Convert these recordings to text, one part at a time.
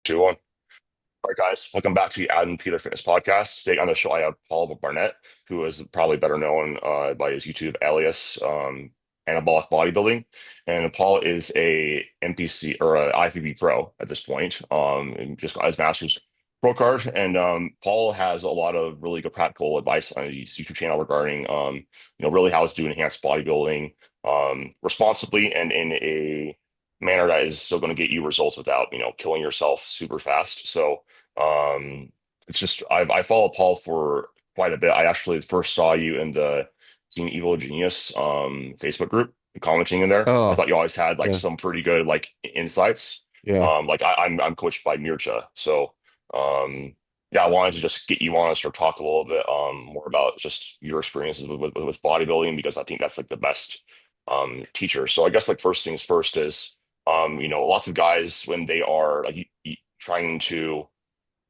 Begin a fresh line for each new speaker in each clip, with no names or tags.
Two, one. All right, guys, welcome back to the Adam Peter Fitness Podcast. Today on the show, I have Paul Barnett, who is probably better known by his YouTube alias, Anabolic Bodybuilding. And Paul is a NPC or a IFBB pro at this point, and just got his master's pro card. And Paul has a lot of really good practical advice on his YouTube channel regarding, really how to enhance bodybuilding responsibly and in a manner that is still going to get you results without, killing yourself super fast. So, it's just I followed Paul for quite a bit. I actually first saw you in the Team Evil Genius Facebook group, commenting in there. I
Oh,
thought you always had like
yeah,
some pretty good like insights.
yeah,
Like I'm coached by Mircha, so um yeah, I wanted to just get you on and sort of talk a little bit more about just your experiences with bodybuilding because I think that's like the best teacher. So I guess like first things first is lots of guys when they are like trying to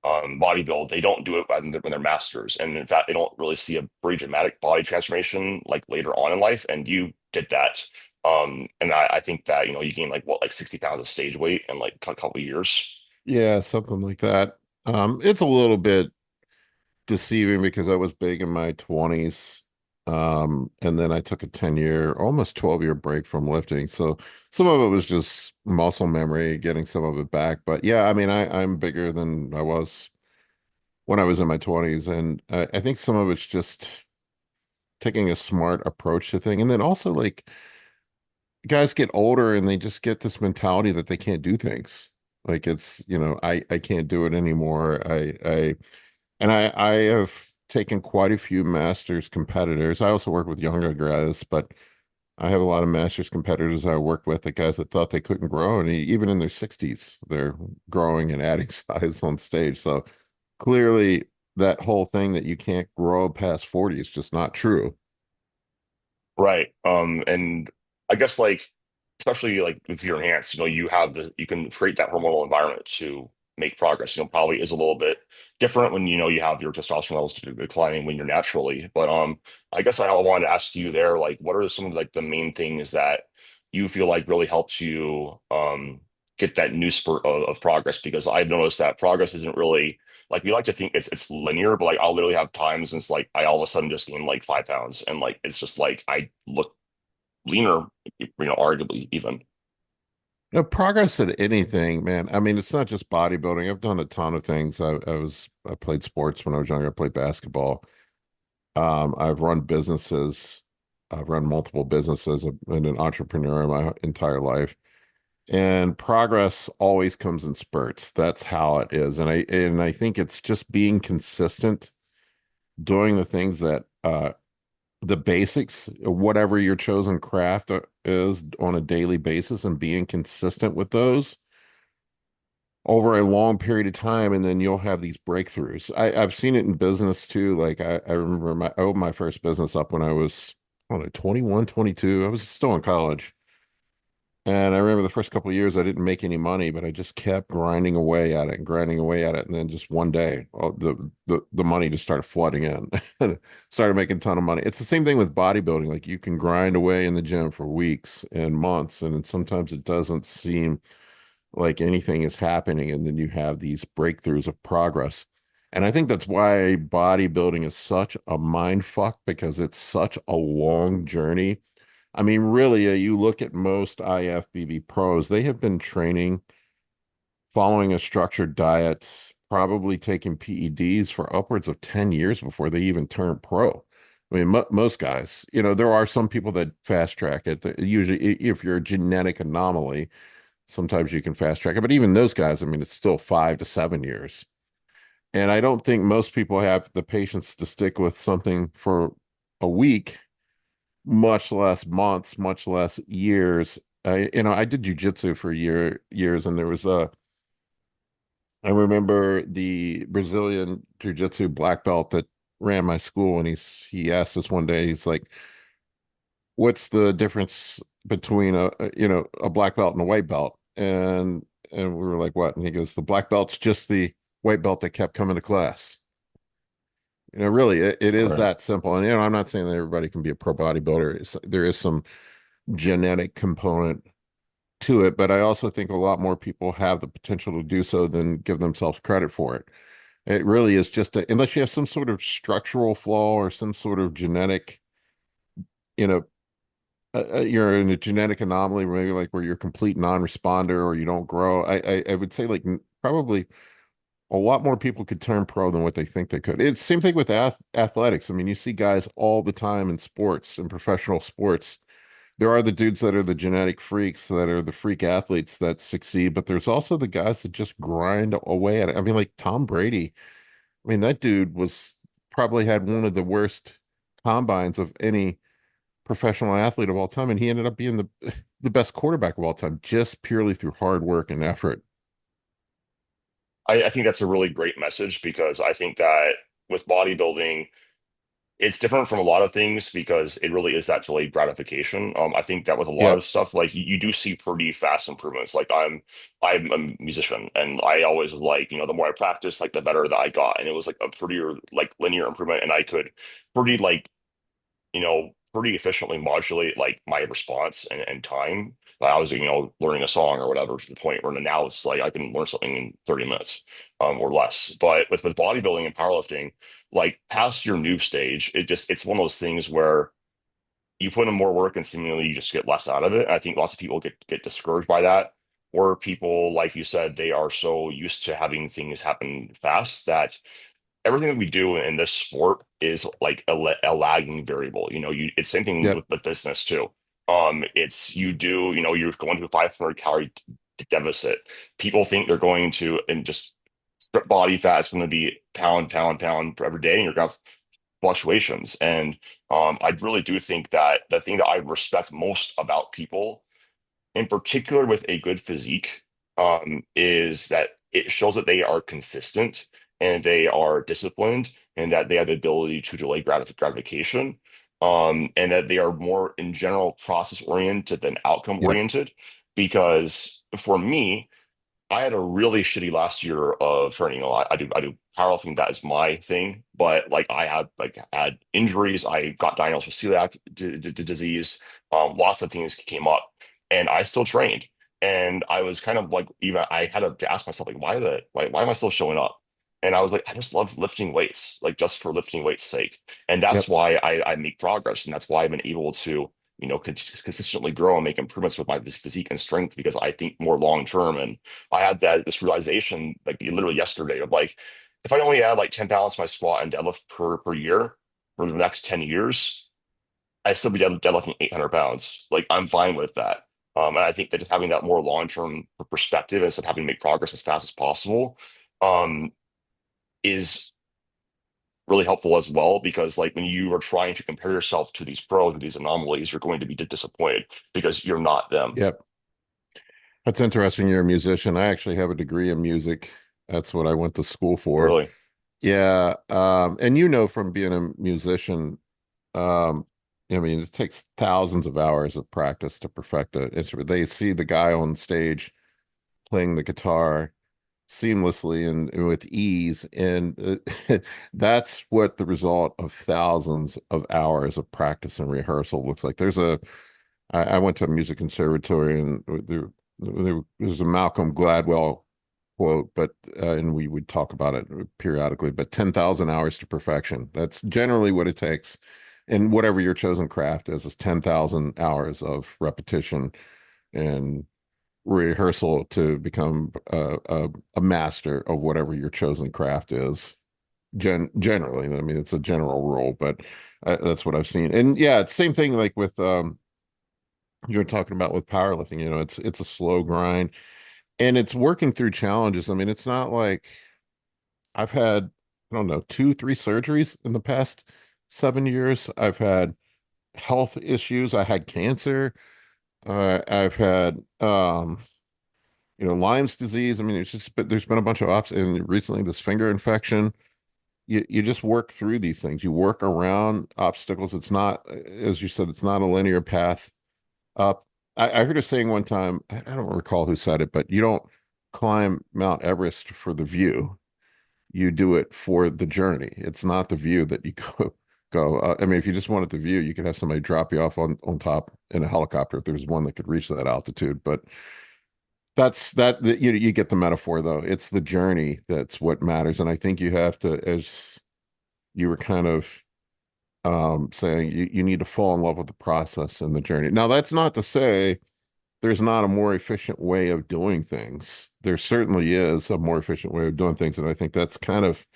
bodybuild, they don't do it when they're masters. And in fact, they don't really see a pretty dramatic body transformation like later on in life. And you did that. And I think that, you gained like what, like 60 pounds of stage weight in like a couple of years.
yeah, something like that. It's a little bit deceiving because I was big in my 20s. And then I took a 10-year, almost 12-year break from lifting. So some of it was just muscle memory, getting some of it back. But yeah, I mean, I'm bigger than I was when I was in my 20s. And I think some of it's just taking a smart approach to thing. And then also like guys get older and they just get this mentality that they can't do things. Like it's, I can't do it anymore. I have taken quite a few masters competitors. I also work with younger guys, but I have a lot of masters competitors I work with, the guys that thought they couldn't grow, and even in their 60s, they're growing and adding size on stage. So clearly that whole thing that you can't grow past 40 is just not true.
Right. And I guess like especially like with your enhanced, you can create that hormonal environment to make progress. Probably is a little bit different when you have your testosterone levels declining when you're naturally. But I guess I wanted to ask you there, like, what are some of like the main things that you feel like really helped you get that new spurt of progress? Because I've noticed that progress isn't really like we like to think it's linear, but like I'll literally have times and it's like I all of a sudden just gain like 5 pounds and like it's just like I look leaner, arguably even.
Progress at anything, man. I mean, it's not just bodybuilding. I've done a ton of things. I played sports when I was younger. I played basketball. I've run businesses. I've run multiple businesses. I've been an entrepreneur my entire life. And progress always comes in spurts. That's how it is. And I think it's just being consistent, doing the things that the basics, whatever your chosen craft is on a daily basis and being consistent with those over a long period of time, and then you'll have these breakthroughs. I've seen it in business too. Like I remember I opened my first business up when I was, I don't know, 21, 22. I was still in college. And I remember the first couple of years I didn't make any money, but I just kept grinding away at it and grinding away at it. And then just one day, the money just started flooding in and started making a ton of money. It's the same thing with bodybuilding. Like you can grind away in the gym for weeks and months, and then sometimes it doesn't seem like anything is happening, and then you have these breakthroughs of progress. And I think that's why bodybuilding is such a mind fuck because it's such a long journey. I mean, really, you look at most IFBB pros, they have been training, following a structured diet, probably taking PEDs for upwards of 10 years before they even turn pro. I mean, most guys, there are some people that fast track it. Usually, if you're a genetic anomaly, sometimes you can fast track it, but even those guys, I mean, it's still 5 to 7 years. And I don't think most people have the patience to stick with something for a week, much less months, much less years. I did jujitsu for years, and there was I remember the Brazilian jiu-jitsu black belt that ran my school, and he asked us one day, he's like, "What's the difference between a black belt and a white belt?" And we were like, "What?" And he goes, "The black belt's just the white belt that kept coming to class." Really, it is
Right.
that simple. And I'm not saying that everybody can be a pro bodybuilder. There is some genetic component to it, but I also think a lot more people have the potential to do so than give themselves credit for it. It really is just unless you have some sort of structural flaw or some sort of genetic, you know, you're in a genetic anomaly, maybe like where you're a complete non-responder or you don't grow. I would say like probably a lot more people could turn pro than what they think they could. It's same thing with athletics. I mean, you see guys all the time in sports and professional sports. There are the dudes that are the genetic freaks that are the freak athletes that succeed, but there's also the guys that just grind away at it. I mean, like Tom Brady. I mean, that dude was probably had one of the worst combines of any professional athlete of all time, and he ended up being the best quarterback of all time just purely through hard work and effort.
I think that's a really great message because I think that with bodybuilding, it's different from a lot of things because it really is that delayed gratification. I think that with a lot
Yep,
of stuff, like you do see pretty fast improvements. Like I'm a musician, and I always was like, the more I practice, like the better that I got, and it was like a pretty like linear improvement, and I could pretty like pretty efficiently modulate like my response and time. Like, I was, learning a song or whatever to the point where now it's like I can learn something in 30 minutes, or less. But with bodybuilding and powerlifting, like past your noob stage, it's one of those things where you put in more work and seemingly you just get less out of it. I think lots of people get discouraged by that. Or people, like you said, they are so used to having things happen fast that everything that we do in this sport is like a lagging variable. It's same thing
yep,
with business too. It's you're going to a 500 calorie deficit. People think they're going to and just strip body fat is going to be pound, pound, pound for every day, and you're going to have fluctuations. And I really do think that the thing that I respect most about people in particular with a good physique, is that it shows that they are consistent and they are disciplined and that they have the ability to delay gratification, and that they are more in general process oriented than outcome
yep,
oriented. Because for me, I had a really shitty last year of training. I do powerlifting. That is my thing. But like I had injuries. I got diagnosed with celiac disease. Lots of things came up, and I still trained. And I was kind of like even I had to ask myself like why am I still showing up? And I was like I just love lifting weights, like just for lifting weights' sake. And that's
yep.
why I make progress, and that's why I've been able to consistently grow and make improvements with my physique and strength because I think more long term. And I had this realization like literally yesterday of like, if I only add like 10 pounds to my squat and deadlift per year for the next 10 years, I still be deadlifting 800 pounds. Like I'm fine with that. And I think that just having that more long-term perspective instead of having to make progress as fast as possible, um, is really helpful as well because like when you are trying to compare yourself to these pros with these anomalies, you're going to be disappointed because you're not them.
Yep. That's interesting. You're a musician. I actually have a degree in music. That's what I went to school for.
Really.
Yeah. And from being a musician, um, I mean, it takes thousands of hours of practice to perfect an instrument. They see the guy on stage playing the guitar seamlessly and with ease, and that's what the result of thousands of hours of practice and rehearsal looks like. I went to a music conservatory, and there's a Malcolm Gladwell quote, but and we would talk about it periodically, but 10,000 hours to perfection. That's generally what it takes. And whatever your chosen craft is 10,000 hours of repetition and rehearsal to become a master of whatever your chosen craft is. Generally, I mean, it's a general rule, but that's what I've seen. And yeah, it's same thing like with you were talking about with powerlifting. It's a slow grind and it's working through challenges. I mean, it's not like I've had, I don't know, two, three surgeries in the past 7 years. I've had health issues. I had cancer. I've had, Lyme's disease. I mean, it's just, but there's been a bunch of ops, and recently this finger infection. You just work through these things. You work around obstacles. It's not, as you said, it's not a linear path up. I heard a saying one time. I don't recall who said it, but you don't climb Mount Everest for the view. You do it for the journey. It's not the view that you go. go. I mean, if you just wanted to view, you could have somebody drop you off on top in a helicopter if there's one that could reach that altitude. But you get the metaphor though. It's the journey that's what matters, and I think you have to, as you were kind of saying, you need to fall in love with the process and the journey. Now, that's not to say there's not a more efficient way of doing things. There certainly is a more efficient way of doing things, and I think that's kind of,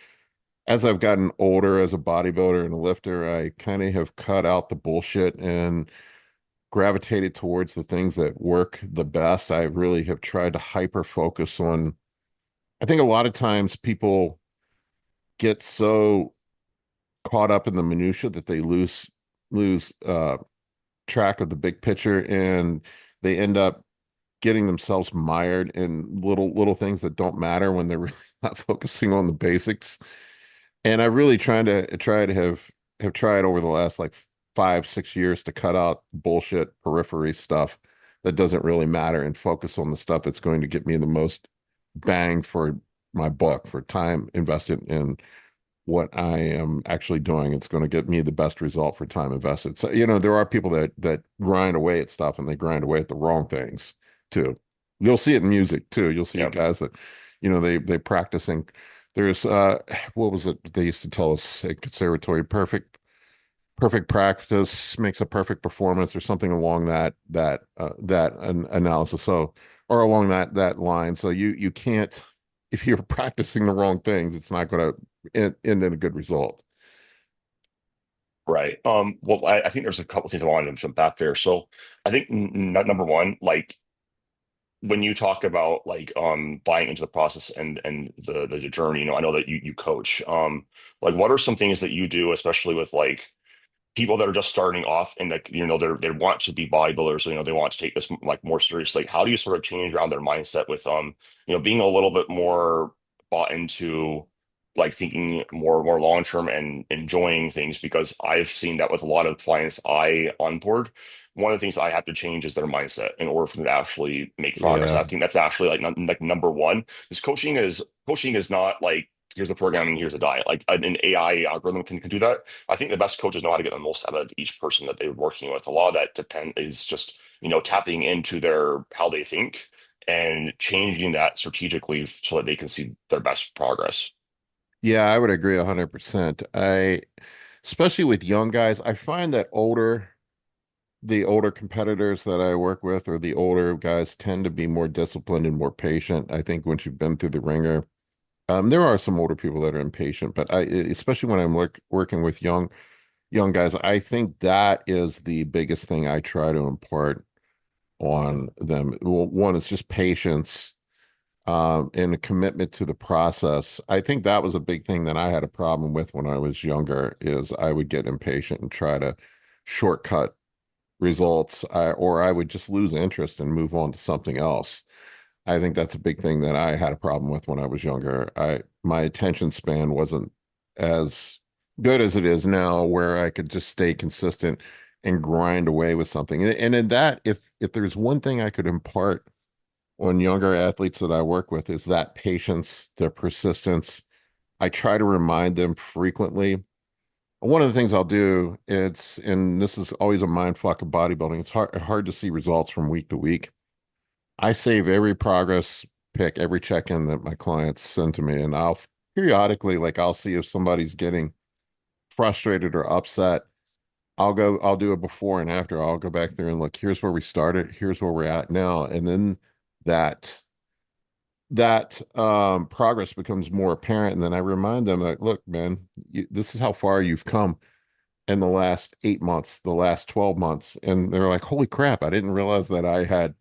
as I've gotten older as a bodybuilder and a lifter, I kind of have cut out the bullshit and gravitated towards the things that work the best. I really have tried to hyper focus on, I think a lot of times people get so caught up in the minutia that they lose track of the big picture, and they end up getting themselves mired in little things that don't matter when they're really not focusing on the basics. And I really have tried over the last like 5, 6 years to cut out bullshit periphery stuff that doesn't really matter and focus on the stuff that's going to get me the most bang for my buck, for time invested in what I am actually doing. It's going to get me the best result for time invested. So, there are people that grind away at stuff, and they grind away at the wrong things too. You'll see it in music too. You'll see
Yeah.
guys that, they practicing. There's what was it they used to tell us at conservatory? Perfect practice makes a perfect performance, or something along that analysis. So, or along that line. So you can't, if you're practicing the wrong things, it's not going to end in a good result.
Right. Well, I think there's a couple things I wanted to jump back there. So I think number one, like when you talk about like buying into the process and the journey, I know that you coach. Like what are some things that you do, especially with like people that are just starting off and like they want to be bodybuilders, they want to take this like more seriously. Like, how do you sort of change around their mindset with being a little bit more bought into like thinking more long term and enjoying things? Because I've seen that with a lot of clients I onboard. One of the things I have to change is their mindset in order for them to actually make progress. And
Yeah.
I think that's actually like number one. Because coaching is not like here's the programming, here's a diet. Like an AI algorithm can do that. I think the best coaches know how to get the most out of each person that they're working with. A lot of that is just, tapping into their how they think and changing that strategically so that they can see their best progress.
Yeah, I would agree 100%. Especially with young guys, I find that the older competitors that I work with, or the older guys, tend to be more disciplined and more patient. I think once you've been through the ringer, there are some older people that are impatient, but especially when I'm working with young guys, I think that is the biggest thing I try to impart on them. Well, one is just patience, and a commitment to the process. I think that was a big thing that I had a problem with when I was younger, is I would get impatient and try to shortcut results, or I would just lose interest and move on to something else. I think that's a big thing that I had a problem with when I was younger. My attention span wasn't as good as it is now, where I could just stay consistent and grind away with something. And in that, if there's one thing I could impart on younger athletes that I work with, is that patience, their persistence. I try to remind them frequently. One of the things I'll do, and this is always a mind fuck of bodybuilding. It's hard to see results from week to week. I save every progress pick, every check-in that my clients send to me, and I'll periodically, like, I'll see if somebody's getting frustrated or upset. I'll do a before and after. I'll go back there and look, here's where we started, here's where we're at now. And then that progress becomes more apparent. And then I remind them that, look, man, this is how far you've come in the last 8 months, the last 12 months. And they're like, holy crap, I didn't realize that I had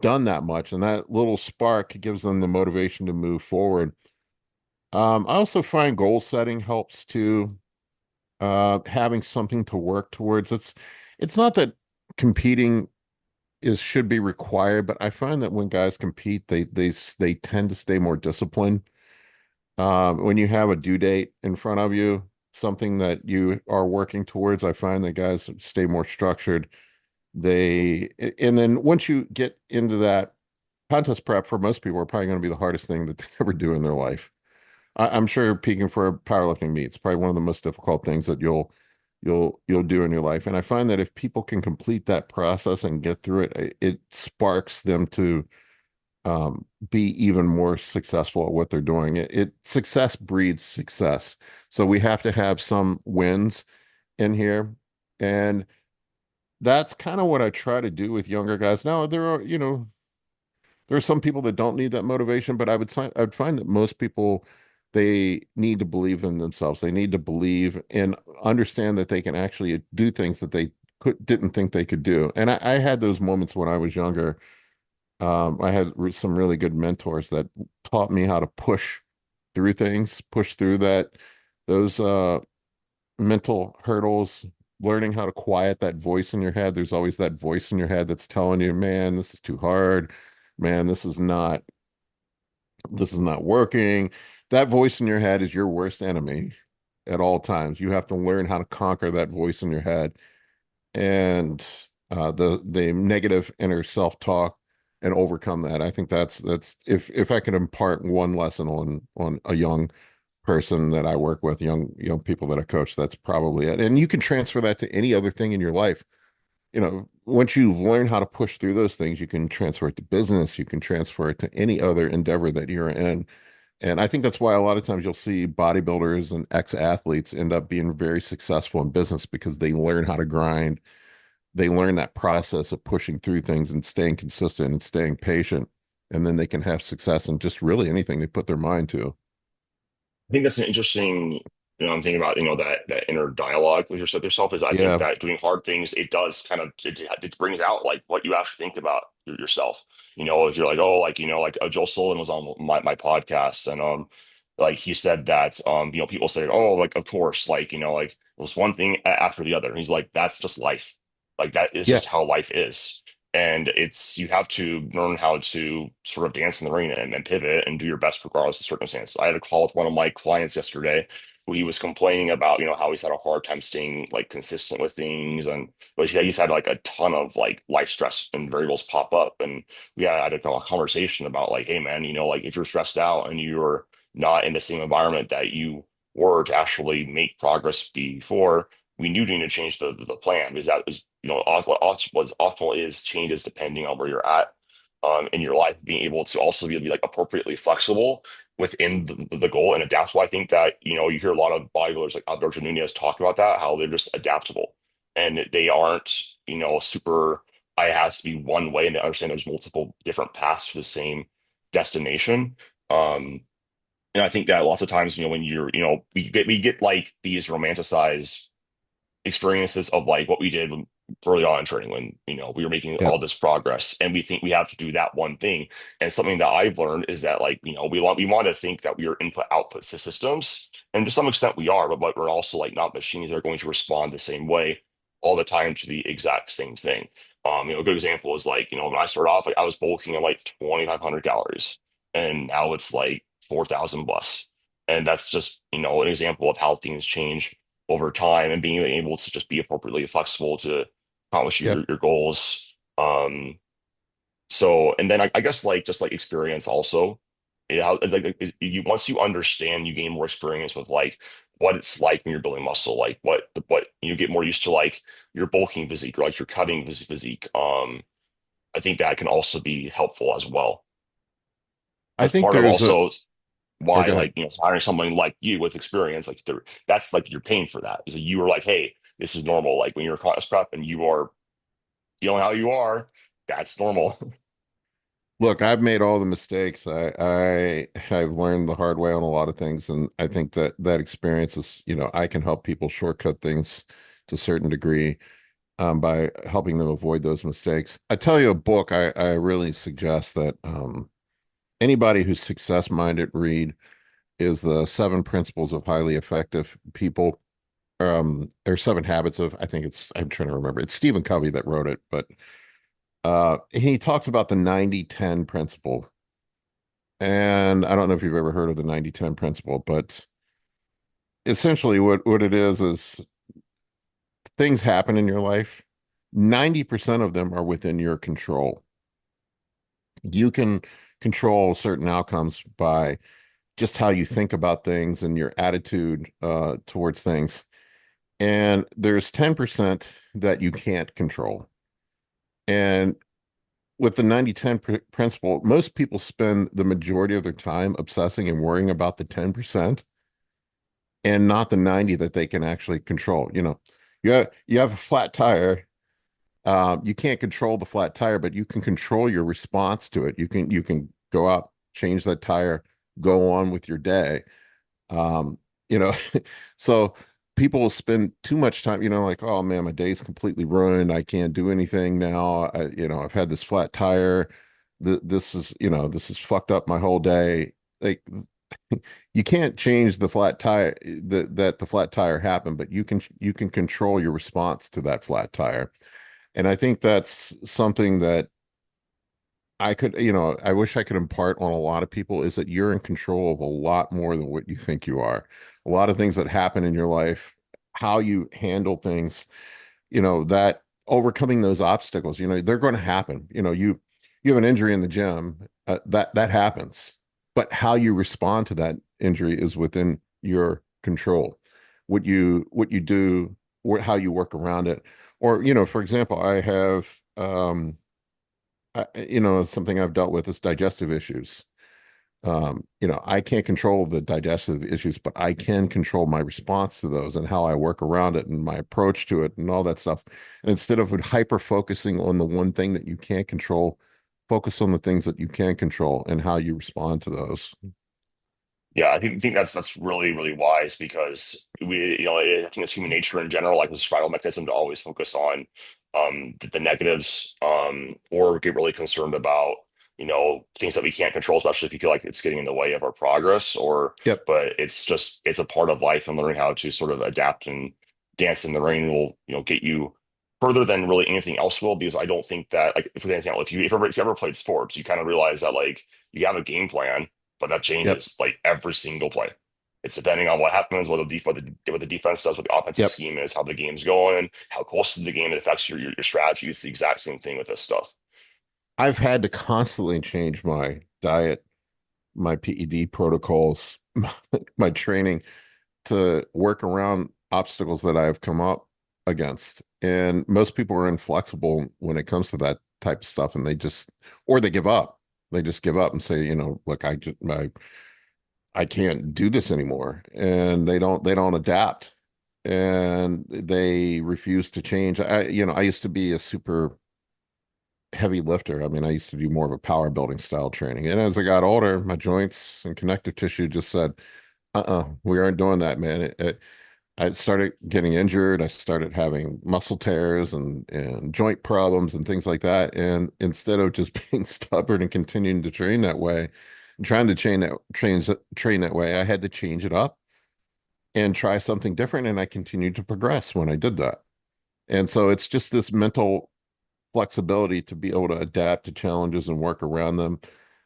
done that much. And that little spark gives them the motivation to move forward. I also find goal setting helps too. Having something to work towards. It's not that competing is should be required, but I find that when guys compete, they tend to stay more disciplined. When you have a due date in front of you, something that you are working towards, I find that guys stay more structured. And then once you get into that, contest prep for most people are probably going to be the hardest thing that they ever do in their life. I'm sure peaking for a powerlifting meet is probably one of the most difficult things that you'll do in your life. And I find that if people can complete that process and get through it, it sparks them to be even more successful at what they're doing. Success breeds success. So we have to have some wins in here. And that's kind of what I try to do with younger guys. Now, there are some people that don't need that motivation, but I'd find that most people they need to believe in themselves. They need to believe and understand that they can actually do things that they didn't think they could do. And I had those moments when I was younger. I had some really good mentors that taught me how to push through things, push through those mental hurdles, learning how to quiet that voice in your head. There's always that voice in your head that's telling you, man, this is too hard. Man, this is not working. That voice in your head is your worst enemy at all times. You have to learn how to conquer that voice in your head and the negative inner self-talk and overcome that. I think that's if I could impart one lesson on a young person that I work with, young people that I coach, that's probably it. And you can transfer that to any other thing in your life. Once you've learned how to push through those things, you can transfer it to business, you can transfer it to any other endeavor that you're in. And I think that's why a lot of times you'll see bodybuilders and ex-athletes end up being very successful in business because they learn how to grind. They learn that process of pushing through things and staying consistent and staying patient. And then they can have success in just really anything they put their mind to.
I think that's an interesting, I'm thinking about, that inner dialogue with yourself is I think
Yeah.
that doing hard things, it does kind of, it brings out like what you actually think about yourself. If you're like, oh, like, like Joel Sullivan was on my podcast and, like he said that, people say, oh, like, of course, like, like it was one thing after the other. And he's like, that's just life. Like that is
Yeah.
just how life is. And you have to learn how to sort of dance in the ring and pivot and do your best regardless of circumstance. I had a call with one of my clients yesterday who he was complaining about, how he's had a hard time staying like consistent with things. And but he's had like a ton of like life stress and variables pop up. And we had a conversation about like, hey man, like if you're stressed out and you're not in the same environment that you were to actually make progress before, we knew need to change the plan because that is what optimal is changes depending on where you're at in your life, being able to also be like appropriately flexible within the goal and adapt. So I think that you hear a lot of bodybuilders like Alberto Nunez talk about that, how they're just adaptable and they aren't super. I has to be one way, and they understand there's multiple different paths to the same destination. Um, and I think that lots of times, when you're, we get like these romanticized experiences of like what we did early on in training when we were making
Yeah.
all this progress and we think we have to do that one thing. And something that I've learned is that like we want to think that we are input output systems, and to some extent we are, but we're also like not machines that are going to respond the same way all the time to the exact same thing. A good example is like when I started off, like I was bulking at like 2,500 calories and now it's like 4,000 plus. And that's just an example of how things change over time and being able to just be appropriately flexible to accomplish
Yeah.
your goals. So, and then I guess like just like experience also, you once you understand, you gain more experience with like what it's like when you're building muscle, like what you get more used to, like your bulking physique or like your cutting physique. I think that can also be helpful as well.
I
That's
think
part of
there's a,
also
oh,
why
go ahead.
like hiring someone like you with experience like that's like you're paying for that is that you were like, hey, this is normal, like when you're a contest prep and you are feeling how you are, that's normal.
Look, I've made all the mistakes. I've learned the hard way on a lot of things, and I think that experience is, I can help people shortcut things to a certain degree by helping them avoid those mistakes. I tell you a book I really suggest that anybody who's success minded read is the Seven Principles of Highly Effective People. Or Seven Habits of, I think I'm trying to remember. It's Stephen Covey that wrote it, but he talks about the 90-10 principle. And I don't know if you've ever heard of the 90-10 principle, but essentially what it is things happen in your life. 90% of them are within your control. You can control certain outcomes by just how you think about things and your attitude towards things. And there's 10% that you can't control. And with the 90/10 principle, most people spend the majority of their time obsessing and worrying about the 10% and not the 90 that they can actually control. You have a flat tire. You can't control the flat tire, but you can control your response to it. You can go out, change that tire, go on with your day. Um, you know, so people will spend too much time, like, oh man, my day's completely ruined. I can't do anything now. I've had this flat tire. This is fucked up my whole day. Like, you can't change the flat tire that the flat tire happened, but you can control your response to that flat tire. And I think that's something that I wish I could impart on a lot of people is that you're in control of a lot more than what you think you are. A lot of things that happen in your life, how you handle things, that overcoming those obstacles, they're going to happen. You have an injury in the gym, that happens. But how you respond to that injury is within your control. What you do, how you work around it. Or, for example, I have something I've dealt with is digestive issues. I can't control the digestive issues, but I can control my response to those and how I work around it and my approach to it and all that stuff. And instead of hyper focusing on the one thing that you can't control, focus on the things that you can control and how you respond to those.
Yeah, I think that's really really wise because I think it's human nature in general, like this survival mechanism to always focus on the negatives or get really concerned about things that we can't control, especially if you feel like it's getting in the way of our progress. Or
Yep.
but it's a part of life, and learning how to sort of adapt and dance in the rain will get you further than really anything else will. Because I don't think that, like, for example, if you ever played sports, you kind of realize that, like, you have a game plan, but that
Yep.
changes like every single play. It's depending on what happens, what the defense does, what the offensive
Yep.
scheme is, how the game's going, how close to the game it affects your strategy. It's the exact same thing with this stuff.
I've had to constantly change my diet, my PED protocols, my training to work around obstacles that I've come up against. And most people are inflexible when it comes to that type of stuff, and or they give up. They just give up and say, look, I can't do this anymore, and they don't adapt, and they refuse to change. I used to be a super heavy lifter. I mean, I used to do more of a power building style training, and as I got older, my joints and connective tissue just said, we aren't doing that, man. I started getting injured. I started having muscle tears and joint problems and things like that. And instead of just being stubborn and continuing to train that way, trying to train that way, I had to change it up and try something different. And I continued to progress when I did that. And so it's just this mental flexibility to be able to adapt to challenges and work around them,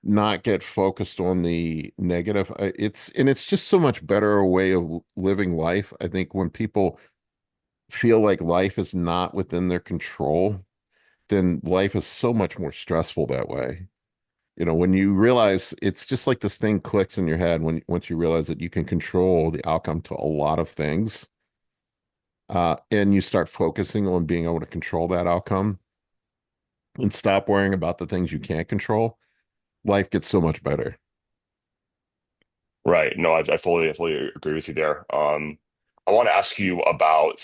not get focused on the negative. It's just so much better a way of living life. I think when people feel like life is not within their control, then life is so much more stressful that way. When you realize it's just like this thing clicks in your head when once you realize that you can control the outcome to a lot of things, and you start focusing on being able to control that outcome and stop worrying about the things you can't control, life gets so much better.
Right. No, I fully agree with you there. I want to ask you about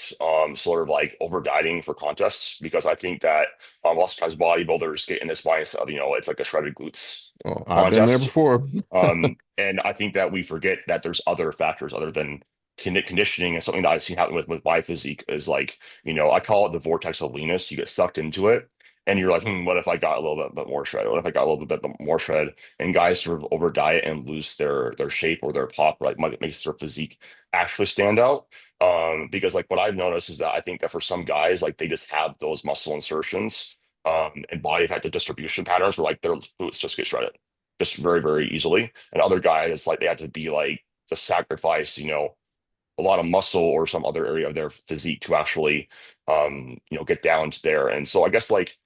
sort of like over dieting for contests, because I think that lots of times bodybuilders get in this mindset of, it's like a shredded glutes
Oh, I've been there
contest.
before.
And I think that we forget that there's other factors other than conditioning. And something that I've seen happen with my physique is, like, I call it the vortex of leanness. You get sucked into it and you're like, what if I got a little bit more shred? What if I got a little bit more shred? And guys sort of over diet and lose their shape or their pop, like, makes their physique actually stand out. Because, like, what I've noticed is that I think that for some guys, like, they just have those muscle insertions and body fat distribution patterns where, like, their glutes just get shredded just very, very easily. And other guys, like, they have to be like to sacrifice, a lot of muscle or some other area of their physique to actually, get down to there. And so I guess, like,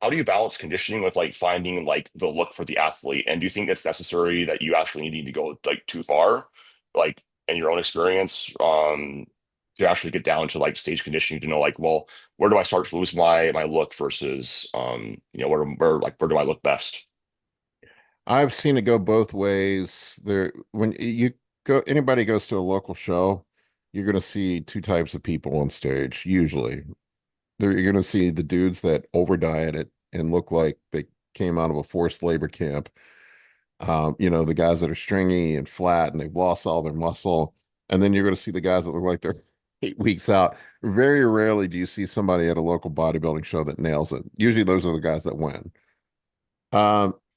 how do you balance conditioning with, like, finding like the look for the athlete? And do you think it's necessary that you actually need to go like too far, like in your own experience? to actually get down to like stage conditioning to know like, well, where do I start to lose my look versus where do I look best?
I've seen it go both ways. There, when you go, anybody goes to a local show, you're going to see two types of people on stage. Usually, you're going to see the dudes that over diet it and look like they came out of a forced labor camp. The guys that are stringy and flat and they've lost all their muscle. And then you're going to see the guys that look like they're 8 weeks out. Very rarely do you see somebody at a local bodybuilding show that nails it. Usually those are the guys that win.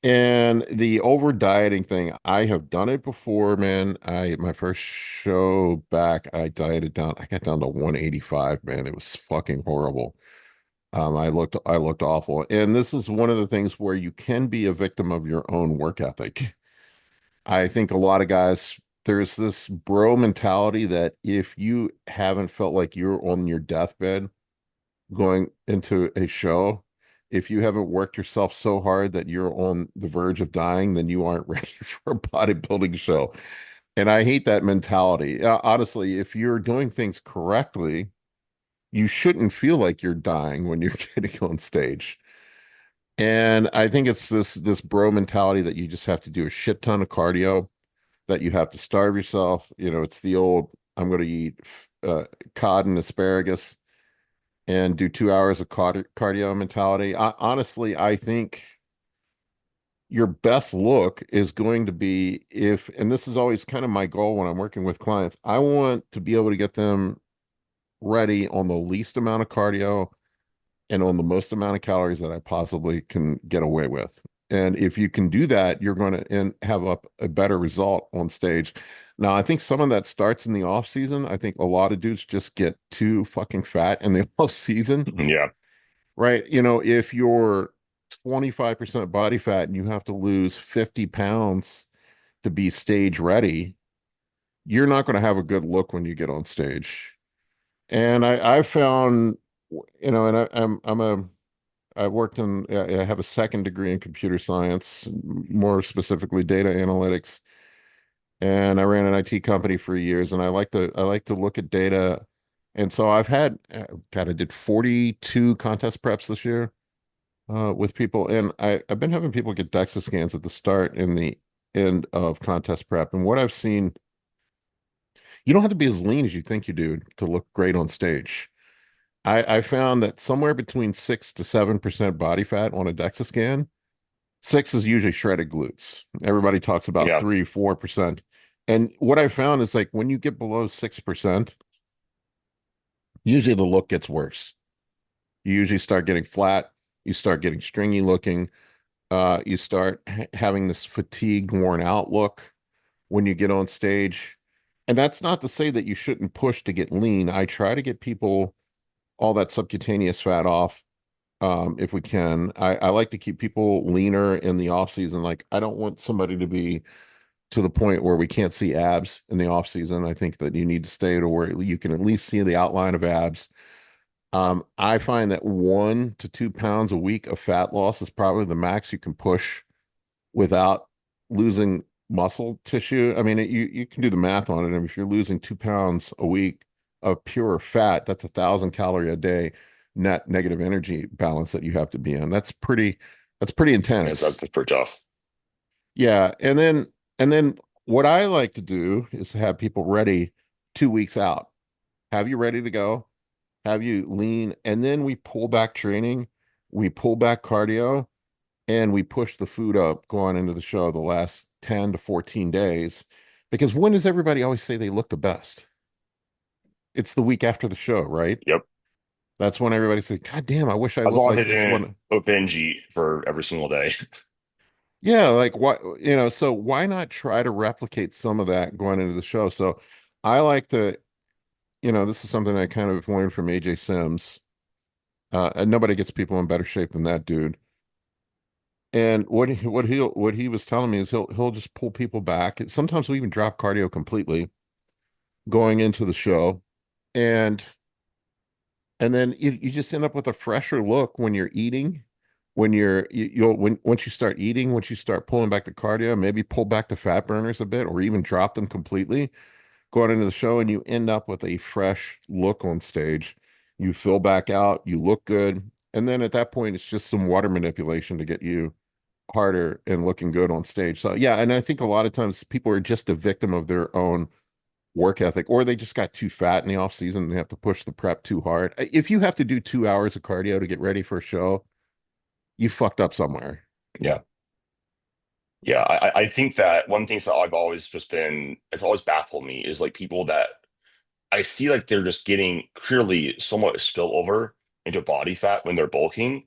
And the over dieting thing, I have done it before, man. My first show back, I dieted down. I got down to 185, man. It was fucking horrible. I looked awful. And this is one of the things where you can be a victim of your own work ethic. I think a lot of guys, there's this bro mentality that if you haven't felt like you're on your deathbed going into a show, if you haven't worked yourself so hard that you're on the verge of dying, then you aren't ready for a bodybuilding show. And I hate that mentality. Honestly, if you're doing things correctly, you shouldn't feel like you're dying when you're getting on stage. And I think it's this bro mentality that you just have to do a shit ton of cardio, that you have to starve yourself. It's the old I'm going to eat cod and asparagus and do 2 hours of cardio mentality. Honestly, I think your best look is going to be if, and this is always kind of my goal when I'm working with clients, I want to be able to get them ready on the least amount of cardio and on the most amount of calories that I possibly can get away with. And if you can do that, you're going to have a better result on stage. Now, I think some of that starts in the off season. I think a lot of dudes just get too fucking fat in the off season,
Yeah.
right? If you're 25% body fat and you have to lose 50 pounds to be stage ready, you're not going to have a good look when you get on stage. And I found, and I worked I have a second degree in computer science, more specifically data analytics, and I ran an IT company for years, and I like to look at data. And so I did 42 contest preps this year with people, and I've been having people get DEXA scans at the start and the end of contest prep. And what I've seen, you don't have to be as lean as you think you do to look great on stage. I found that somewhere between 6 to 7% body fat on a DEXA scan. Six is usually shredded glutes. Everybody talks about
Yeah.
3, 4%. And what I found is like when you get below 6%, usually the look gets worse. You usually start getting flat, you start getting stringy looking, you start having this fatigued, worn out look when you get on stage. And that's not to say that you shouldn't push to get lean. I try to get people all that subcutaneous fat off if we can. I like to keep people leaner in the off season. Like I don't want somebody to be to the point where we can't see abs in the off season. I think that you need to stay to where you can at least see the outline of abs. I find that 1 to 2 pounds a week of fat loss is probably the max you can push without losing muscle tissue. I mean, you can do the math on it. I mean, if you're losing 2 pounds a week of pure fat, that's 1,000 calorie a day net negative energy balance that you have to be in. That's pretty
That's
intense.
pretty tough.
Yeah, and then what I like to do is to have people ready 2 weeks out. Have you ready to go? Have you lean? And then we pull back training, we pull back cardio, and we push the food up going into the show the last 10 to 14 days. Because when does everybody always say they look the best? It's the week after the show, right?
Yep.
That's when everybody says, God damn, I wish I
As
looked
long as
like
I
this
didn't
one.
binge eat for every single day.
Yeah, like what, so why not try to replicate some of that going into the show? So I like to, this is something I kind of learned from AJ Sims. And nobody gets people in better shape than that dude. And what he was telling me is he'll just pull people back. Sometimes we even drop cardio completely going into the show. And and then you just end up with a fresher look when you're eating, when you'll when once you start eating, once you start pulling back the cardio, maybe pull back the fat burners a bit or even drop them completely. go out into the show and you end up with a fresh look on stage. You fill back out, you look good. And then at that point, it's just some water manipulation to get you harder and looking good on stage. So yeah, and I think a lot of times people are just a victim of their own work ethic, or they just got too fat in the off season and they have to push the prep too hard. If you have to do 2 hours of cardio to get ready for a show, you fucked up somewhere.
Yeah. Yeah. I think that one thing that I've always just been, it's always baffled me is like people that I see like they're just getting clearly somewhat spillover into body fat when they're bulking.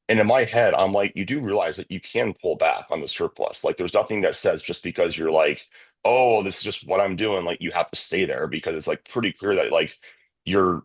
And in my head, I'm like, you do realize that you can pull back on the surplus. Like, there's nothing that says just because you're like, oh, this is just what I'm doing, like you have to stay there because it's like pretty clear that like you're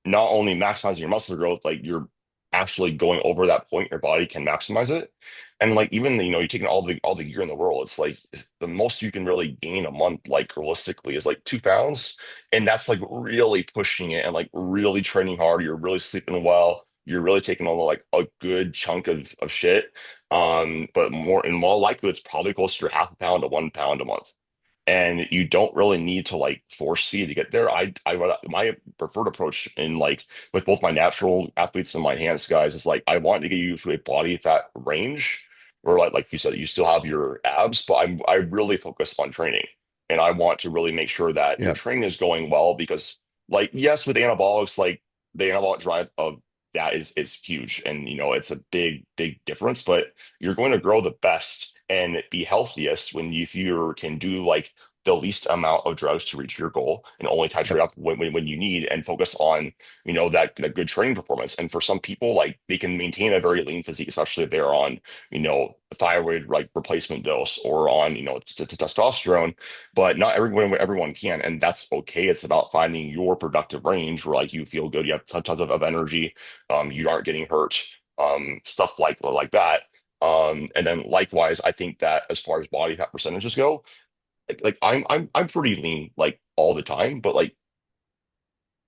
not only maximizing your muscle growth, like you're actually going over that point your body can maximize it. And like even you're taking all the gear in the world, it's like the most you can really gain a month, like realistically, is like 2 pounds. And that's like really pushing it and like really training hard. You're really sleeping well. You're really taking on like a good chunk of shit. But more likely it's probably closer to half a pound to 1 pound a month, and you don't really need to like force feed to get there. My preferred approach in like with both my natural athletes and my enhanced guys is like I want to get you to a body fat range where like you said, you still have your abs, but I really focus on training, and I want to really make sure that your
Yeah.
training is going well because like yes, with anabolics, like the anabolic drive of that is huge, and it's a big difference, but you're going to grow the best and be healthiest when you can do like the least amount of drugs to reach your goal and only titrate
Yep.
up when you need and focus on that good training performance. And for some people, like they can maintain a very lean physique, especially if they're on a thyroid like replacement dose or on testosterone, but not everyone can, and that's okay. It's about finding your productive range where like you feel good, you have tons of energy, you aren't getting hurt, stuff like that. And then likewise, I think that as far as body fat percentages go, like I'm pretty lean like all the time, but like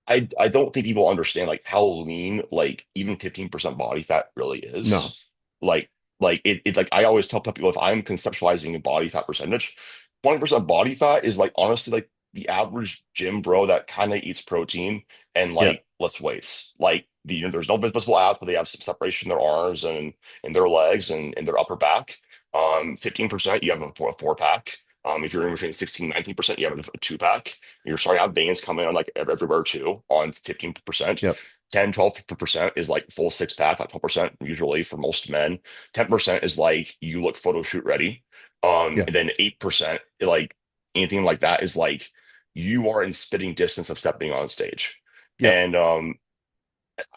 I don't think people understand like how lean like even 15% body fat really
No.
is. Like it's like I always tell people if I'm conceptualizing a body fat percentage, 20% body fat is like honestly like the average gym bro that kind of eats protein and
Yep.
like lifts weights. Like there's no visible abs, but they have some separation in their arms and their legs and in their upper back. 15% you have a four pack. If you're in between 16 19%, you have a two pack. You're starting to have veins coming on like everywhere too on 15%.
Yep.
10 12% is like full six pack, like 12% usually for most men. 10% is like you look photo shoot ready.
Yeah.
And then 8%, like anything like that is like you are in spitting distance of stepping on stage.
Yep.
And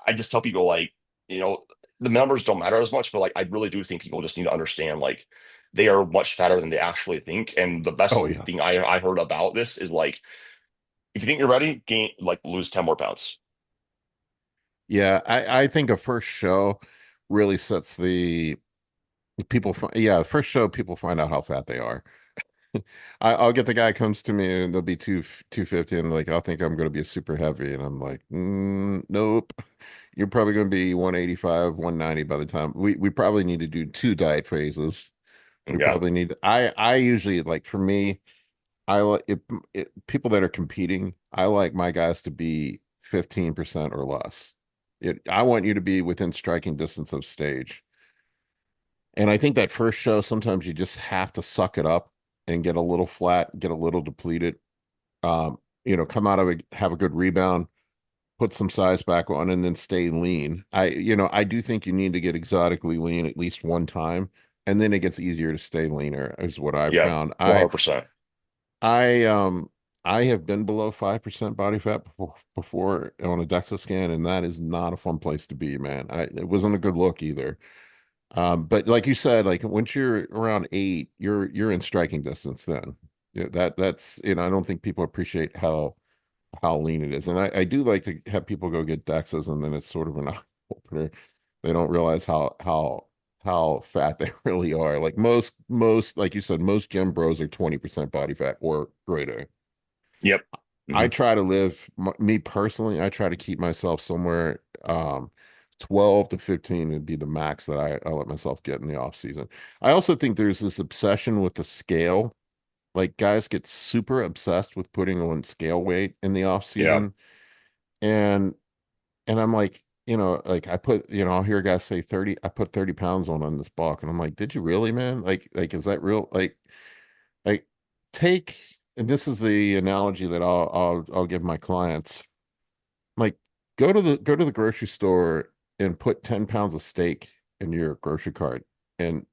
I just tell people like, you know, the numbers don't matter as much, but like I really do think people just need to understand like they are much fatter than they actually think. And the
Oh
best
yeah.
thing I heard about this is like if you think you're ready, gain like lose 10 more pounds.
Yeah. I think a first show really sets the yeah, first show people find out how fat they are. I'll get the guy comes to me and they'll be 250 and like I'll think I'm going to be super heavy and I'm like, nope. You're probably going to be 185, 190 by the time we probably need to do two diet phases. We
Yeah.
probably need I usually like for me, I like people that are competing, I like my guys to be 15% or less. I want you to be within striking distance of stage. And I think that first show, sometimes you just have to suck it up and get a little flat, get a little depleted. Come out of it, have a good rebound, put some size back on, and then stay lean. I do think you need to get exotically lean at least one time, and then it gets easier to stay leaner, is what I've
Yeah.
found. I
100%.
I um I have been below 5% body fat before on a DEXA scan, and that is not a fun place to be, man. It wasn't a good look either. But like you said, like once you're around 8, you're in striking distance then. Yeah, that's I don't think people appreciate how lean it is. And I do like to have people go get DEXAs and then it's sort of an eye opener. They don't realize how fat they really are. Like most like you said, most gym bros are 20% body fat or greater.
Yep.
I
Hmm.
try to live me personally, I try to keep myself somewhere 12 to 15 would be the max that I let myself get in the off season. I also think there's this obsession with the scale Like guys get super obsessed with putting on scale weight in the off
Yeah.
season. And I'm like, like I put, I'll hear guys say 30, I put 30 pounds on this bulk. And I'm like, did you really, man? Like, is that real? Like take, and this is the analogy that I'll give my clients. Like, go to the grocery store and put 10 pounds of steak in your grocery cart and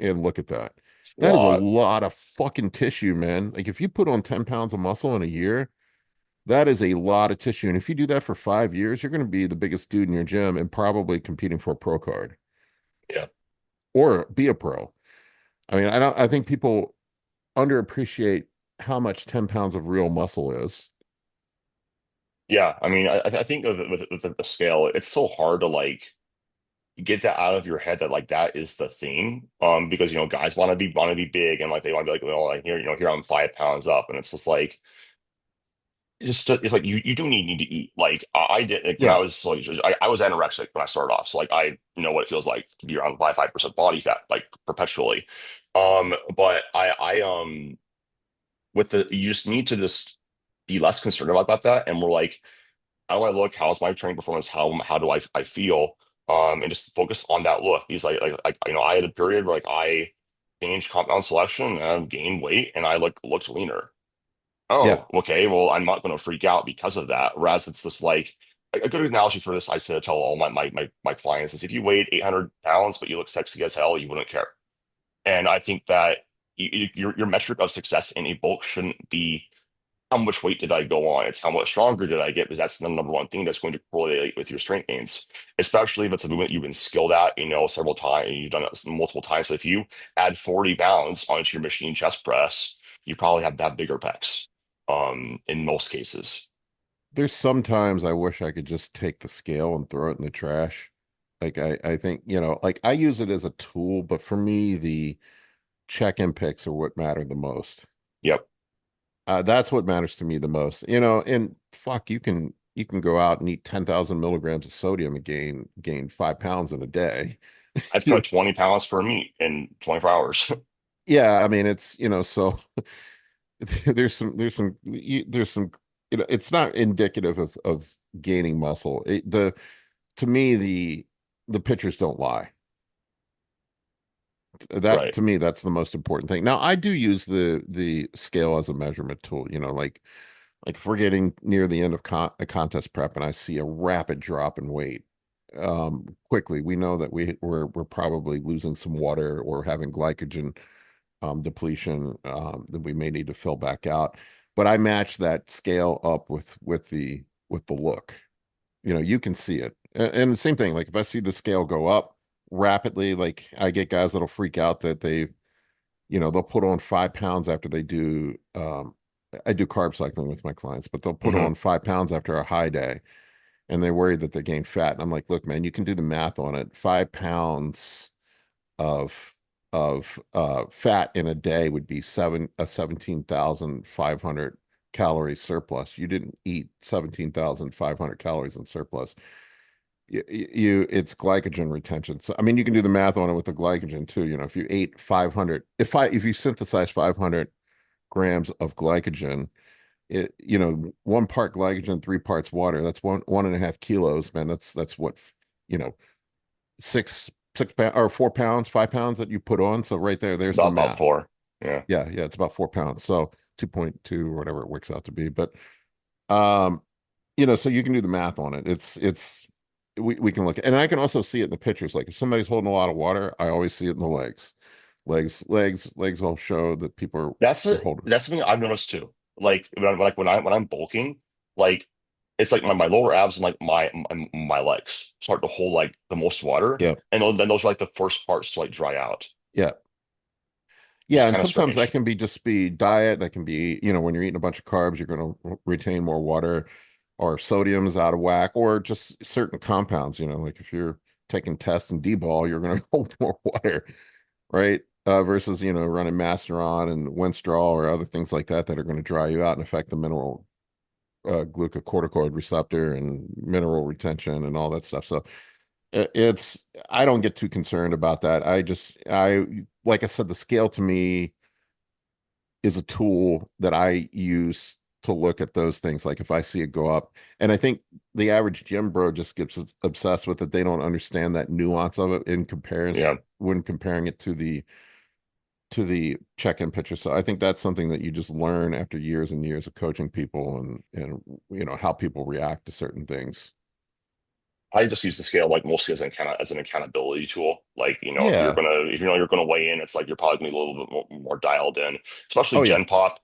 look at that.
A
That is a
lot.
lot of fucking tissue, man. Like if you put on 10 pounds of muscle in a year, that is a lot of tissue. And if you do that for 5 years, you're going to be the biggest dude in your gym and probably competing for a pro card
Yeah.
or be a pro. I mean, I think people underappreciate how much 10 pounds of real muscle is.
Yeah. I mean, I think with the scale, it's so hard to like get that out of your head that like that is the thing. Because guys want to be big and like they want to be like, well, like here, here I'm 5 pounds up, and it's just like it's like you do need to eat. Like I did like when I
Yeah,
was like I was anorexic when I started off, so like I know what it feels like to be around 5% body fat like perpetually. But I with the you just need to just be less concerned about that, and we're like, how do I look? How's my training performance? How do I feel? And just focus on that look. Because like I had a period where like I changed compound selection and I gained weight and I looked leaner.
yeah.
Oh, okay. Well, I'm not going to freak out because of that. Whereas it's just like a good analogy for this. I say to tell all my clients is if you weighed 800 pounds but you look sexy as hell, you wouldn't care. And I think that your metric of success in a bulk shouldn't be how much weight did I go on? It's how much stronger did I get? Because that's the number one thing that's going to correlate with your strength gains, especially if it's a movement you've been skilled at, several times, and you've done it multiple times. But if you add 40 pounds onto your machine chest press, you probably have to have bigger pecs, in most cases.
There's sometimes I wish I could just take the scale and throw it in the trash. Like I think, like I use it as a tool, but for me, the check-in picks are what matter the most.
Yep.
That's what matters to me the most. And fuck, you can go out and eat 10,000 milligrams of sodium and gain 5 pounds in a day.
I've
You know,
cut 20 pounds per meet in 24 hours.
yeah, I mean it's so there's some it's not indicative of gaining muscle. The to me the pictures don't lie. That
Right.
to me that's the most important thing. Now I do use the scale as a measurement tool, like if we're getting near the end of a contest prep and I see a rapid drop in weight quickly, we know that we're probably losing some water or having glycogen depletion that we may need to fill back out. But I match that scale up with the look. You can see it. And the same thing, like if I see the scale go up rapidly, like I get guys that'll freak out that they'll put on 5 pounds after they do I do carb cycling with my clients, but they'll put
Hmm.
on 5 pounds after a high day and they're worried that they gain fat. And I'm like, look, man, you can do the math on it. 5 pounds of fat in a day would be 17,500 calorie surplus. You didn't eat 17,500 calories in surplus. It's glycogen retention. So I mean, you can do the math on it with the glycogen too. If you ate 500, if you synthesize 500 grams of glycogen, 1 part glycogen, 3 parts water. That's 1.5 kilos, man. That's what you know, 6 pounds or 4 pounds, 5 pounds that you put on. So right there, there's the
About
math.
four. Yeah.
Yeah, it's about 4 pounds. So 2.2 or whatever it works out to be. But um, so you can do the math on it. It's we can look at, and I can also see it in the pictures. Like if somebody's holding a lot of water, I always see it in the legs. Legs will show that people are holding.
That's something I've noticed too. Like when I'm bulking, like it's like my lower abs and like my legs start to hold like the most water,
Yeah,
and then those are like the first parts to like dry out,
yeah.
which
Yeah,
is
and
kind of
sometimes that
strange.
can be just be diet. That can be, when you're eating a bunch of carbs, you're going to retain more water, or sodium's out of whack, or just certain compounds. Like if you're taking tests and D-ball, you're going to hold more water, right? Versus, running Masteron and Winstrol or other things like that are going to dry you out and affect the mineral glucocorticoid receptor and mineral retention and all that stuff. So it's I don't get too concerned about that. I like I said, the scale to me is a tool that I use to look at those things. Like if I see it go up, and I think the average gym bro just gets obsessed with it. They don't understand that nuance of it in comparison
Yeah.
when comparing it to the check-in picture. So I think that's something that you just learn after years and years of coaching people and how people react to certain things.
I just use the scale like mostly as an accountability tool. Like, if you're
Yeah.
gonna if you know you're gonna weigh in, it's like you're probably gonna be a little bit more dialed in, especially
Oh yeah.
Gen Pop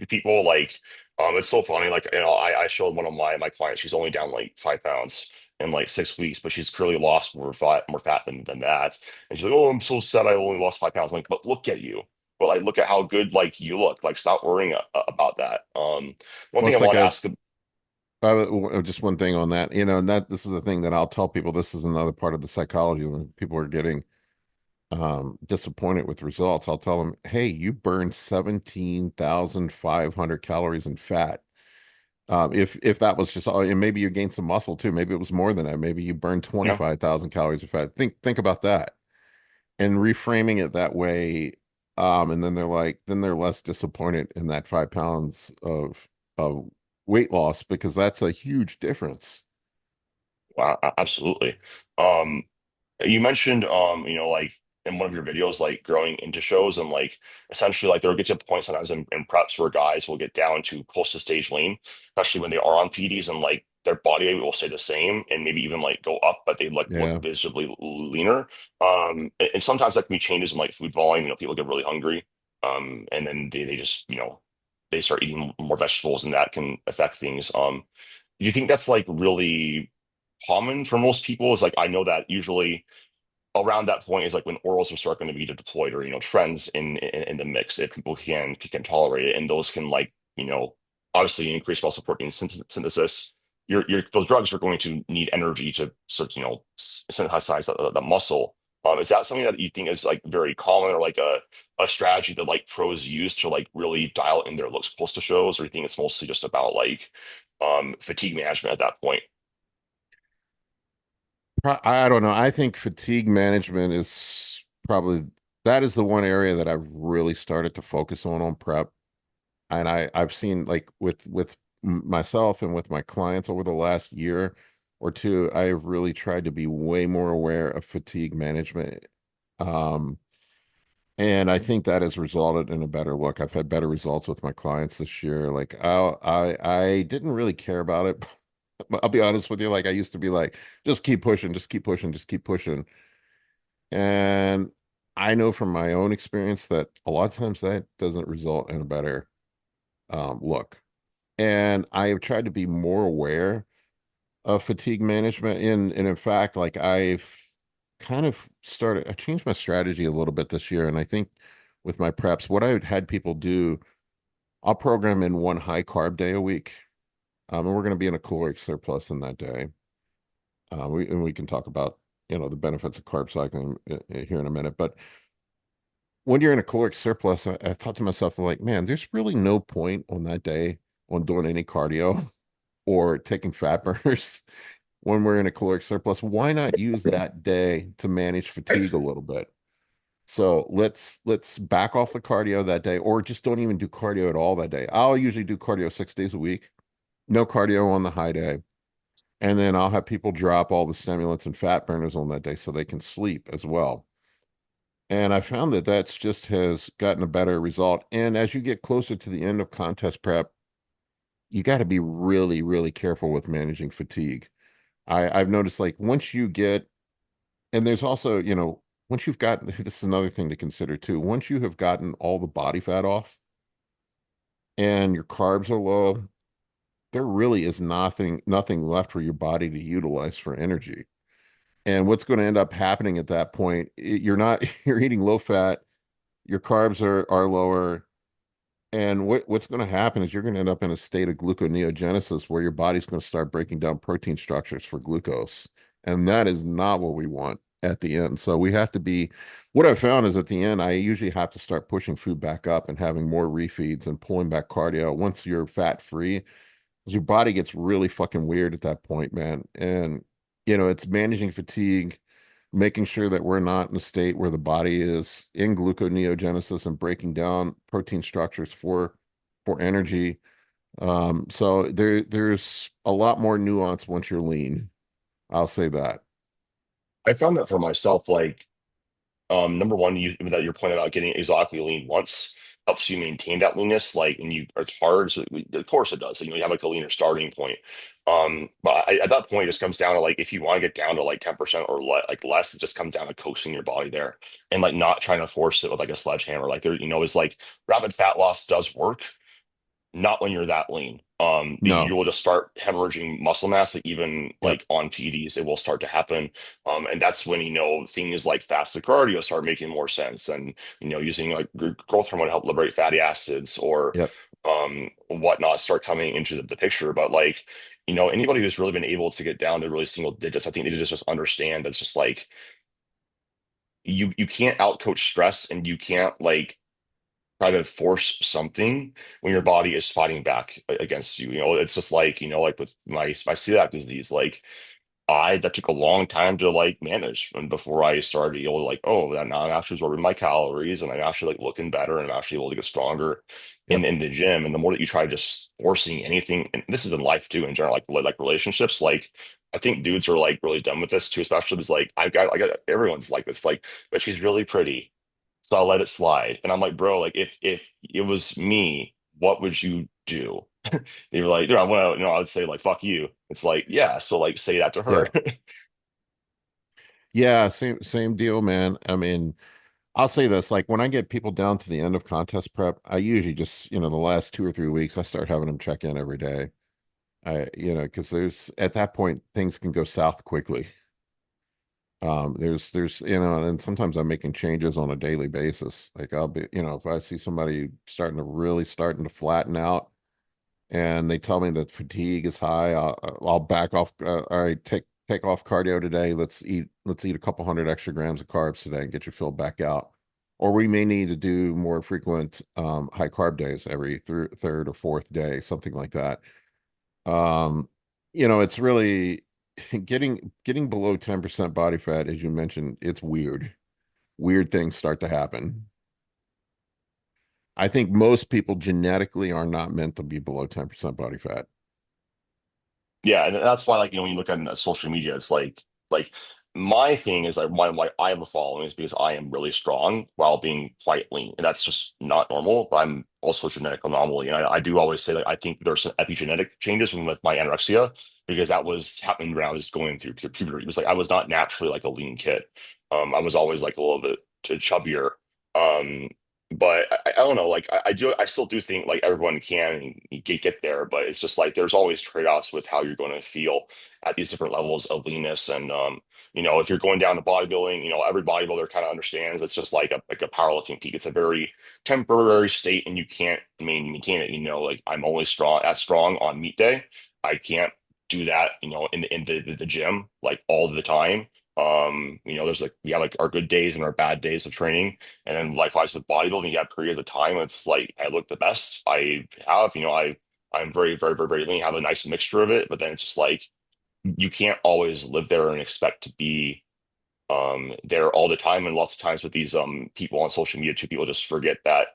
people. Like, it's so funny. Like, I showed one of my clients, she's only down like 5 pounds in like 6 weeks, but she's clearly lost more fat than that. And she's like, "Oh, I'm so sad I only lost 5 pounds." I'm like, but look at you. But like, look at how good like you look. Like, stop worrying about that. One
Well,
thing I
it's like
want to ask.
just one thing on that, and that this is the thing that I'll tell people. This is another part of the psychology when people are getting disappointed with results. I'll tell them, hey, you burned 17,500 calories in fat. If that was just all, and maybe you gained some muscle too. Maybe it was more than that. Maybe you burned
Yeah.
25,000 calories of fat. Think about that and reframing it that way. And then they're less disappointed in that 5 pounds of weight loss because that's a huge difference.
Wow, absolutely. Um, You mentioned, like in one of your videos, like growing into shows and like essentially like there'll get to a point sometimes in preps where guys will get down to close to stage lean, especially when they are on PDs and like their body weight will stay the same and maybe even like go up, but they like look
Yeah.
visibly leaner. And sometimes that can be changes in like food volume. People get really hungry, and then they just they start eating more vegetables, and that can affect things. Do you think that's like really common for most people? Is like I know that usually around that point is like when orals are starting to be deployed or trends in the mix if people can tolerate it, and those can like obviously increase muscle protein synthesis. Those drugs are going to need energy to sort of synthesize the muscle. Is that something that you think is like very common or like a strategy that like pros use to like really dial in their looks close to shows, or you think it's mostly just about like fatigue management at that point?
I don't know. I think fatigue management is probably that is the one area that I've really started to focus on prep. And I've seen like with myself and with my clients over the last year or two, I have really tried to be way more aware of fatigue management. Um, and I think that has resulted in a better look. I've had better results with my clients this year. Like I didn't really care about it. I'll be honest with you. Like I used to be like, just keep pushing, just keep pushing, just keep pushing. And I know from my own experience that a lot of times that doesn't result in a better look. And I have tried to be more aware of fatigue management. And in fact, like I've I changed my strategy a little bit this year. And I think with my preps, what I had people do, I'll program in one high carb day a week. And we're going to be in a caloric surplus in that day. We can talk about, the benefits of carb cycling here in a minute. But when you're in a caloric surplus, I thought to myself, like, man, there's really no point on that day on doing any cardio or taking fat burners when we're in a caloric surplus. Why not use that day to manage fatigue a little bit? So let's back off the cardio that day, or just don't even do cardio at all that day. I'll usually do cardio 6 days a week, no cardio on the high day. And then I'll have people drop all the stimulants and fat burners on that day so they can sleep as well. And I found that that's just has gotten a better result. And as you get closer to the end of contest prep, you got to be really, really careful with managing fatigue. I've noticed like once you get, and there's also, once you've got, this is another thing to consider too. Once you have gotten all the body fat off and your carbs are low, there really is nothing left for your body to utilize for energy. And what's going to end up happening at that point, you're not, you're eating low fat, your carbs are lower. And what's going to happen is you're going to end up in a state of gluconeogenesis where your body's going to start breaking down protein structures for glucose. And that is not what we want at the end. So we have to be, what I found is at the end, I usually have to start pushing food back up and having more refeeds and pulling back cardio once you're fat free, because your body gets really fucking weird at that point, man. And, it's managing fatigue. making sure that we're not in a state where the body is in gluconeogenesis and breaking down protein structures for energy. So there's a lot more nuance once you're lean. I'll say that.
I found that for myself, like number one, you that your point about getting exotically lean once helps you maintain that leanness. Like, and you, it's hard. So of course it does. So, you have like a leaner starting point. But at that point, it just comes down to like if you want to get down to like 10% or like less, it just comes down to coaxing your body there and like not trying to force it with like a sledgehammer. Like there, it's like rapid fat loss does work, not when you're that lean. You
No.
will just start hemorrhaging muscle mass, like even
Yep.
like on PEDs, it will start to happen. And that's when, things like fasted cardio start making more sense and, using like growth hormone to help liberate fatty acids or
Yep.
whatnot start coming into the picture. But like, anybody who's really been able to get down to really single digits, I think they just understand that's just like you can't outcoach stress and you can't like try to force something when your body is fighting back against you. It's just like, like with my celiac disease, like that took a long time to like manage and before I started able to like, oh, that now I'm actually absorbing my calories and I'm actually like looking better and I'm actually able to get stronger in
Yep.
the gym. And the more that you try just forcing anything, and this is in life too, in general, like relationships, like I think dudes are like really done with this too, especially because like I got everyone's like this, like, but she's really pretty. So I'll let it slide. And I'm like, bro, like if it was me, what would you do? They were like, I want to, I would say like, fuck you. It's like, yeah. So like, say that to her.
Yeah. Yeah, same deal, man. I mean, I'll say this, like when I get people down to the end of contest prep, I usually just, the last 2 or 3 weeks, I start having them check in every day. Because there's at that point things can go south quickly. There's and sometimes I'm making changes on a daily basis. Like I'll be, if I see somebody starting to flatten out, and they tell me that fatigue is high, I'll back off. All right, take off cardio today. Let's eat a couple hundred extra grams of carbs today and get you filled back out. Or we may need to do more frequent high carb days every third or fourth day, something like that. Um, it's really getting below 10% body fat, as you mentioned, it's weird. Weird things start to happen. I think most people genetically are not meant to be below 10% body fat.
Yeah, and that's why, like, when you look at social media, it's like my thing is like why I have a following is because I am really strong while being quite lean, and that's just not normal. But I'm also a genetic anomaly, and I do always say that I think there's some epigenetic changes with my anorexia because that was happening when I was going through puberty. It was like I was not naturally like a lean kid. I was always like a little bit chubbier. Um, but I don't know, like I still do think like everyone can get there, but it's just like there's always trade-offs with how you're going to feel at these different levels of leanness. And if you're going down to bodybuilding, every bodybuilder kind of understands it's just like a powerlifting peak. It's a very temporary state and you can't maintain it. Like I'm only strong on meet day. I can't do that, in the gym like all the time. There's like we have like our good days and our bad days of training. And then likewise with bodybuilding, you have periods of time. It's like I look the best I have. I'm very, very, very, very lean. Have a nice mixture of it, but then it's just like you can't always live there and expect to be there all the time. And lots of times with these people on social media too, people just forget that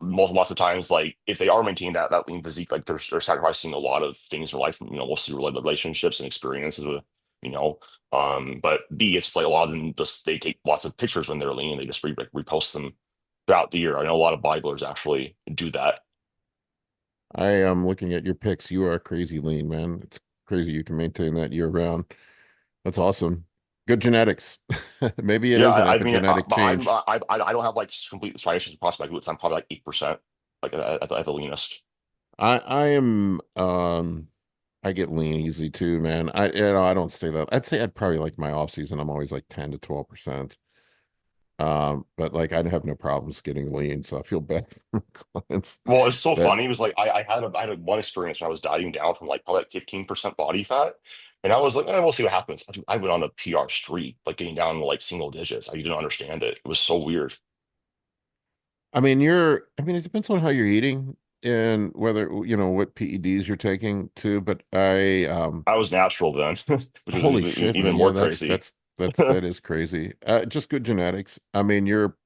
lots of times, like if they are maintaining that lean physique, like they're sacrificing a lot of things in their life, mostly related relationships and experiences with, you know. But B, it's like a lot of them just they take lots of pictures when they're lean and they just repost them throughout the year. I know a lot of bodybuilders actually do that.
I am looking at your pics. You are crazy lean, man. It's crazy you can maintain that year round. That's awesome. Good genetics. Maybe it
Yeah,
is an
I mean,
epigenetic
but
change.
I don't have like complete striations across my glutes. I'm probably like 8%, like at the leanest.
I am I get lean easy too, man. I don't stay that. I'd say I'd probably like my off season. I'm always like 10 to 12%. But like I'd have no problems getting lean, so I feel bad for my clients
Well, it's so
that
funny. It was like I had one experience when I was dieting down from like probably like 15% body fat. And I was like, we'll see what happens. I went on a PR streak, like getting down to like single digits. I didn't understand it. It was so weird.
I mean, it depends on how you're eating and whether, what PEDs you're taking too. But
I was natural then, which was
holy shit,
even
man. Yeah,
more
that's,
crazy.
that's, that is crazy. Just good genetics. I mean, you're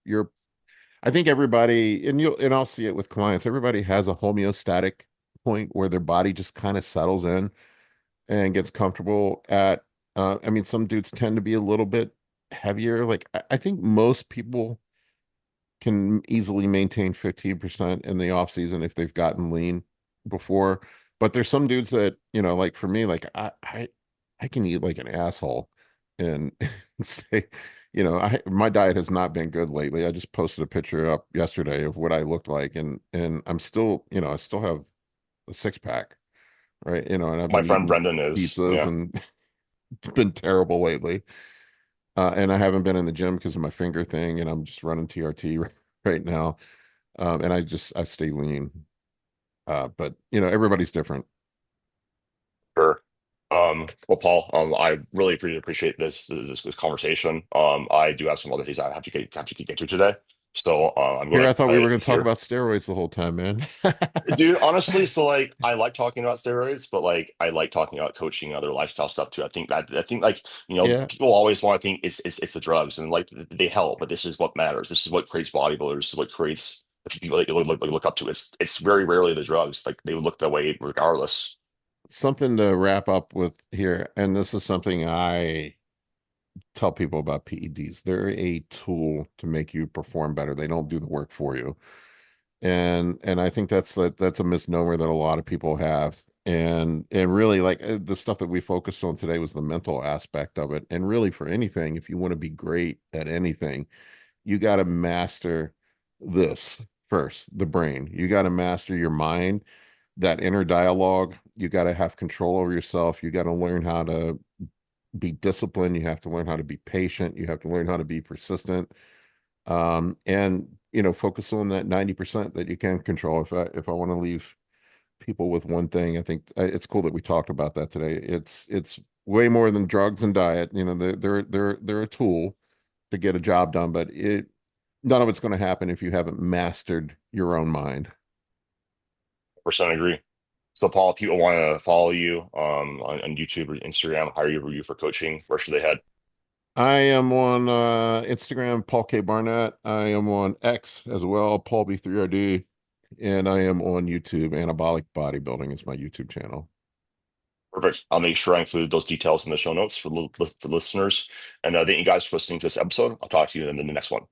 I think everybody, and I'll see it with clients, everybody has a homeostatic point where their body just kind of settles in and gets comfortable at I mean, some dudes tend to be a little bit heavier. Like I think most people can easily maintain 15% in the off season if they've gotten lean before. But there's some dudes that, like for me, like I can eat like an asshole and say, my diet has not been good lately. I just posted a picture up yesterday of what I looked like and I'm still, I still have a six pack, right? And I've
My
been
friend
eating
Brendan is,
pizzas
yeah,
and it's been terrible lately. And I haven't been in the gym because of my finger thing, and I'm just running TRT right now. And I stay lean. But everybody's different.
sure. Well, Paul, I really appreciate this conversation. I do have some other things I have to get to today, so I'm
Here,
going
I
to
thought
cut
we were
it
going to talk
here.
about steroids the whole time, man.
Dude, honestly, so like I like talking about steroids, but like I like talking about coaching and other lifestyle stuff too. I think like
Yeah,
people always want to think it's the drugs and like they help, but this is what matters. This is what creates bodybuilders. This is what creates the people that you look up to. It's very rarely the drugs. Like they would look that way regardless.
something to wrap up with here, and this is something I tell people about PEDs. They're a tool to make you perform better. They don't do the work for you. And I think that's a misnomer that a lot of people have. And really, like the stuff that we focused on today was the mental aspect of it. And really, for anything, if you want to be great at anything, you got to master this first, the brain. You got to master your mind, that inner dialogue. You got to have control over yourself. You got to learn how to be disciplined. You have to learn how to be patient. You have to learn how to be persistent. And focus on that 90% that you can control. If I want to leave people with one thing, I think it's cool that we talked about that today. It's way more than drugs and diet. They're a tool to get a job done, but none of it's going to happen if you haven't mastered your own mind.
Percent agree. So, Paul, people want to follow you on YouTube or Instagram, hire you for coaching. Where should they head?
I am on Instagram, Paul K. Barnett. I am on X as well, Paul B3RD. And I am on YouTube. Anabolic Bodybuilding is my YouTube channel.
Perfect. I'll make sure I include those details in the show notes for listeners. And thank you guys for listening to this episode. I'll talk to you in the next one.